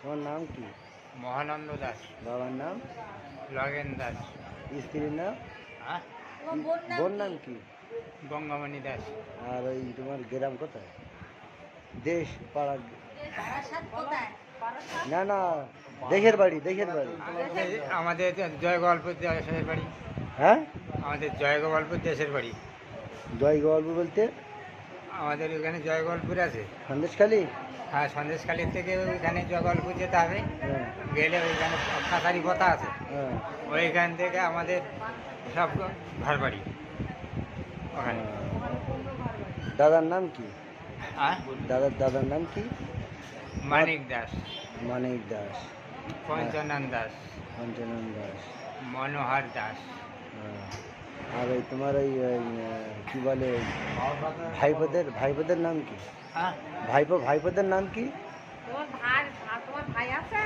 তোমার নাম কি? মহানন্দ দাস। বাবার নাম? লগেন দাস। স্ত্রীর নাম? হ্যাঁ, বোন নাম কি? গঙ্গামণি দাস। আর ওই তোমার গ্রাম কোথায়? দেশ পাড়া? না না, দেশের বাড়ি, দেশের বাড়ি। আমাদের জয়গোপালপুর দেশের বাড়ি। হ্যাঁ, আমাদের জয়গোপালপুর দেশের বাড়ি। জয় গল্প বলতে আমাদের ওইখানে জয়গোপালপুর আছে। সন্দেশখালী? হ্যাঁ, সন্দেশখালীর থেকে ওইখানে জয়গোপালপুর যেতে হবে। হ্যাঁ গেলে ওইখানে কাছারি পথা আছে, হ্যাঁ। ওইখান থেকে আমাদের সব ঘর বাড়ি ওখানে। দাদার নাম কি? হ্যাঁ, দাদার নাম কি? মানিক দাস, মানিক দাস, পঞ্চনন দাস, পঞ্চানন দাস, মনোহর দাস। আর ওই তোমার ওই কি বলে ভাইপোদের নাম কি? হ্যাঁ, ভাইপোদের নাম কি? তোমার ভাই আছে?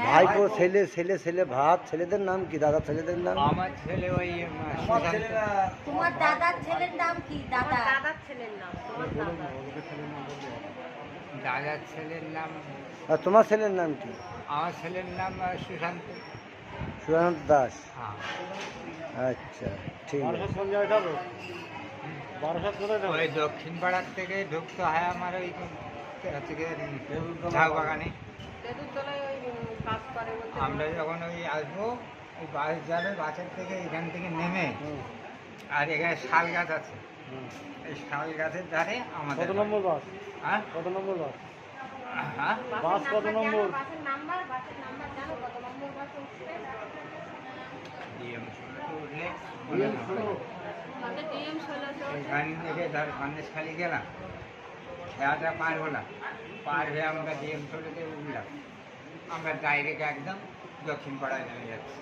ভাইপো, ছেলে ছেলে ছেলে ভাত, ছেলেদের নাম কি? দাদার ছেলেদের নাম? আমার ছেলে ওই সুশান্ত। তোমার দাদার ছেলের নাম কি? দাদার ছেলের নাম, তোমার দাদার ছেলের নাম, আর তোমার ছেলের নাম কি? আমার ছেলের নাম সুশান্ত। সুশান্ত দাস। হ্যাঁ, আচ্ছা, ঠিক আছে। ওই দক্ষিণ পাড়ার থেকে ঢুকতে হয় আমার ওই থেকে ঝাউ বাগানে। আমরা যখন ওই আসবো, ওই বাস যাবে, বাসের থেকে এখান থেকে নেমে, আর এখানে শাল গাছ আছে, এই শাল গাছের ধারে আমাদের। কত নম্বর বাস? হ্যাঁ, কত নম্বর বাস? হ্যাঁ, বাস কত নম্বর? বাসের নাম্বার জানো? কত নম্বর বাসে উঠবে? DM 16 উঠলে DM 16 এখান থেকে ধর সন্দেশখালি গেলাম, খেয়াটা পার হলাম, পার হয়ে আমরা DM 16-তে উঠলাম, আমরা ডাইরেক্ট একদম দক্ষিণ পাড়ায় নেমে যাচ্ছি।